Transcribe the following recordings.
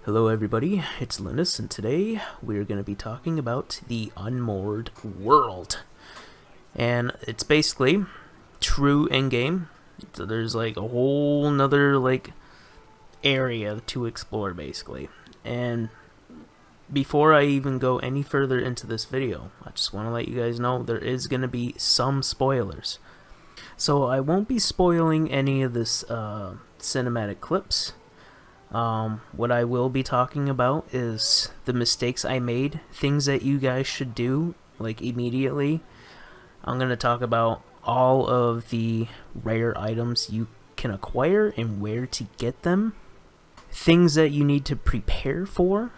Hello everybody, it's Linus, and today we're going to be talking about the Unmoored world. And it's basically true Endgame. So there's like a whole nother area to explore basically. And before I even go any further into this video, I just want to let you guys know there is going to be some spoilers. So I won't be spoiling any of this cinematic clips. What I will be talking about is the mistakes I made, things that you guys should do, immediately. I'm going to talk about all of the rare items you can acquire and where to get them, things that you need to prepare for,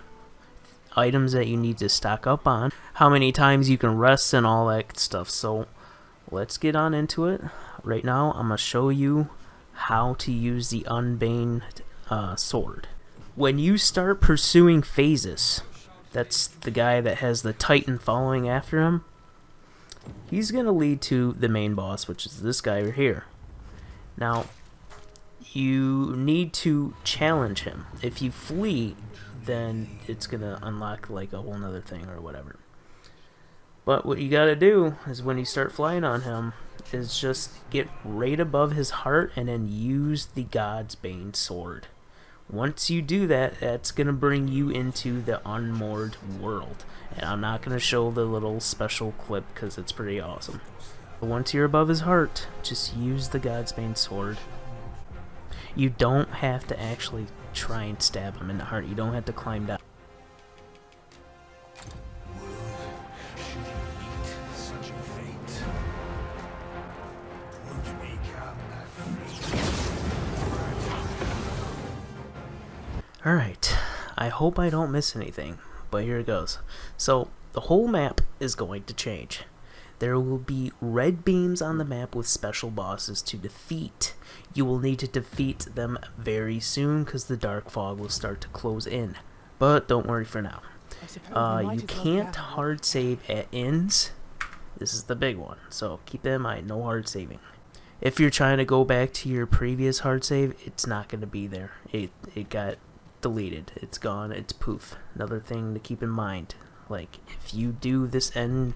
items that you need to stock up on, how many times you can rest, and all that stuff. So let's get on into it. Right now, I'm going to show you how to use the Unbane sword. When you start pursuing phases, that's the guy that has the Titan following after him, he's going to lead to the main boss, which is this guy right here. Now, you need to challenge him. If you flee, then it's going to unlock a whole nother thing or whatever. But what you got to do is when you start flying on him is just get right above his heart and then use the God's Bane sword. Once you do that, that's going to bring you into the Unmoored world. And I'm not going to show the little special clip because it's pretty awesome. But once you're above his heart, just use the God's Bane sword. You don't have to actually try and stab him in the heart. You don't have to climb down. Alright, I hope I don't miss anything, but here it goes. So, the whole map is going to change. There will be red beams on the map with special bosses to defeat. You will need to defeat them very soon because the dark fog will start to close in. But don't worry for now. You can't hard save at ends. This is the big one, so keep that in mind, no hard saving. If you're trying to go back to your previous hard save, it's not going to be there. It got deleted. It's gone. It's poof. Another thing to keep in mind, if you do this end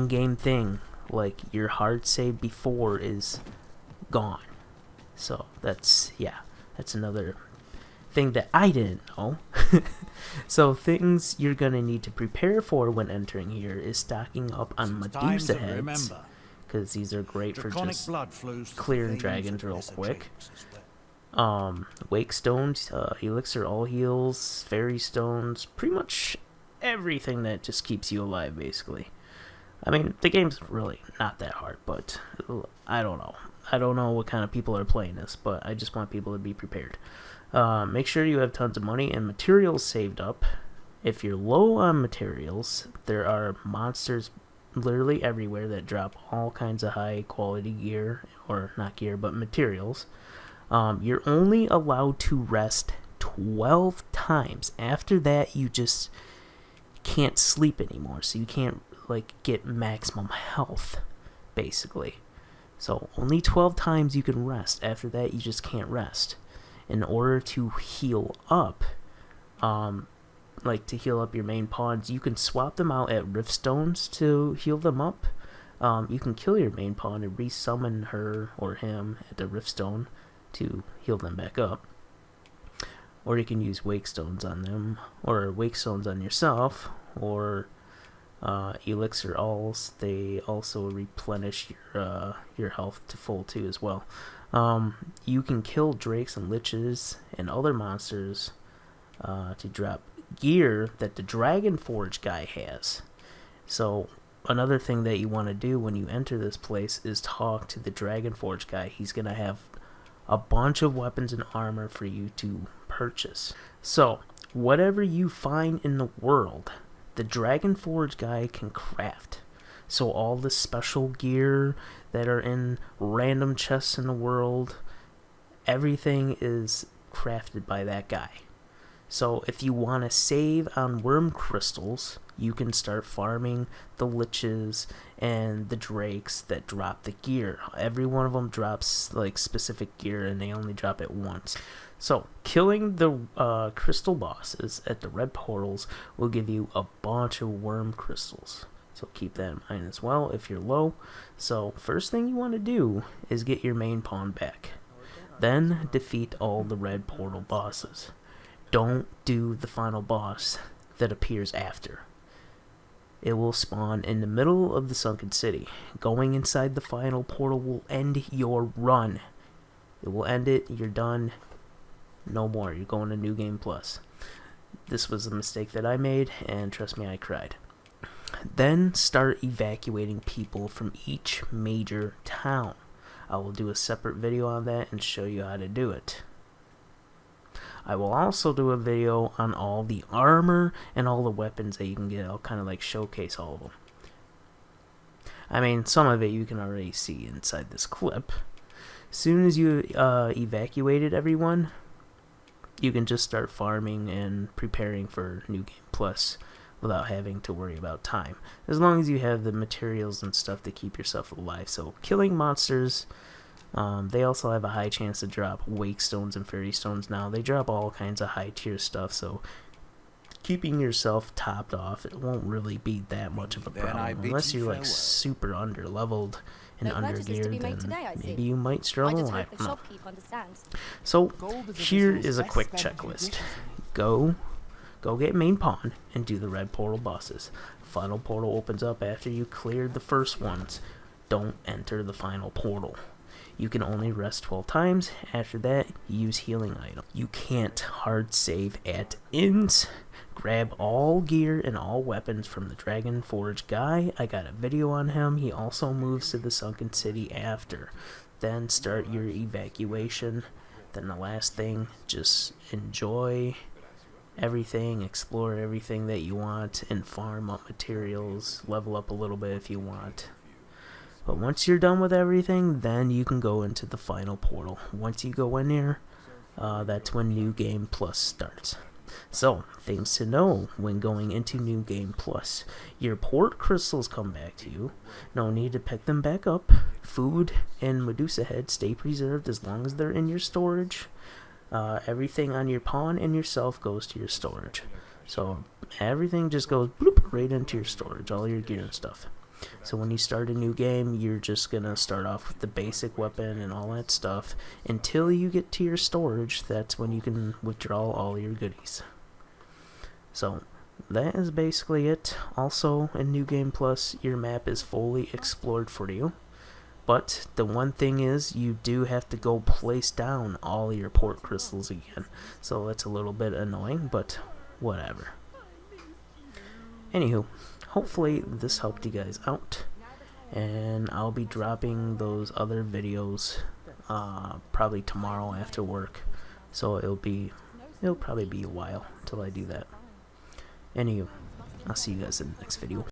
game thing, your hard save before is gone. So that's another thing that I didn't know. So things you're gonna need to prepare for when entering here is stocking up on Medusa heads, because these are great for just clearing dragons real quick. Wake stones, elixir all heals, fairy stones, pretty much everything that just keeps you alive basically. I mean, the game's really not that hard, but I don't know. I don't know what kind of people are playing this, but I just want people to be prepared. Make sure you have tons of money and materials saved up. If you're low on materials, there are monsters literally everywhere that drop all kinds of high quality gear, or not gear, but materials. You're only allowed to rest 12 times. After that, you just can't sleep anymore, so you can't get maximum health basically. So only 12 times you can rest. After that, you just can't rest. In order to heal up, to heal up your main pawns, you can swap them out at rift stones to heal them up. You can kill your main pawn and resummon her or him at the rift stone to heal them back up. Or you can use wake stones on them, or wake stones on yourself, or elixir alls. They also replenish your health to full too as well. You can kill drakes and liches and other monsters to drop gear that the Dragon Forge guy has. So another thing that you want to do when you enter this place is talk to the Dragon Forge guy. He's gonna have a bunch of weapons and armor for you to purchase. So whatever you find in the world, the Dragon Forge guy can craft. So all the special gear that are in random chests in the world, everything is crafted by that guy. So if you want to save on worm crystals, you can start farming the liches and the drakes that drop the gear. Every one of them drops like specific gear, and they only drop it once. So killing the crystal bosses at the red portals will give you a bunch of worm crystals. So keep that in mind as well if you're low. So first thing you want to do is get your main pawn back. Then defeat all the red portal bosses. Don't do the final boss that appears after. It will spawn in the middle of the sunken city. Going inside the final portal will end your run. It will end it. You're done. No more. You're going to New Game Plus. This was a mistake that I made, and trust me, I cried. Then start evacuating people from each major town. I will do a separate video on that and show you how to do it. I will also do a video on all the armor and all the weapons that you can get. I'll kind of like showcase all of them. I mean, some of it you can already see inside this clip. As soon as you evacuated everyone, you can just start farming and preparing for New Game Plus without having to worry about time. As long as you have the materials and stuff to keep yourself alive. So killing monsters... they also have a high chance to drop wake stones and fairy stones now. They drop all kinds of high tier stuff, so keeping yourself topped off, it won't really be that much of a problem. Unless you're like super under leveled and under geared, then maybe you might struggle. I don't know. So here is a quick checklist. Go get main pawn and do the red portal bosses. Final portal opens up after you cleared the first ones. Don't enter the final portal. You can only rest 12 times. After that, use healing items. You can't hard save at inns. Grab all gear and all weapons from the Dragon Forge guy. I got a video on him. He also moves to the Sunken City after. Then start your evacuation. Then the last thing, just enjoy everything, explore everything that you want, and farm up materials. Level up a little bit if you want. But once you're done with everything, then you can go into the final portal. Once you go in there, that's when New Game Plus starts. So, things to know when going into New Game Plus. Your port crystals come back to you. No need to pick them back up. Food and Medusa head stay preserved as long as they're in your storage. Everything on your pawn and yourself goes to your storage. So, everything just goes bloop right into your storage, all your gear and stuff. So when you start a new game, you're just going to start off with the basic weapon and all that stuff. Until you get to your storage, that's when you can withdraw all your goodies. So that is basically it. Also, in New Game Plus, your map is fully explored for you. But the one thing is, you do have to go place down all your port crystals again. So that's a little bit annoying, but whatever. Anywho, hopefully this helped you guys out, and I'll be dropping those other videos probably tomorrow after work, so it'll probably be a while till I do that. Anywho, I'll see you guys in the next video.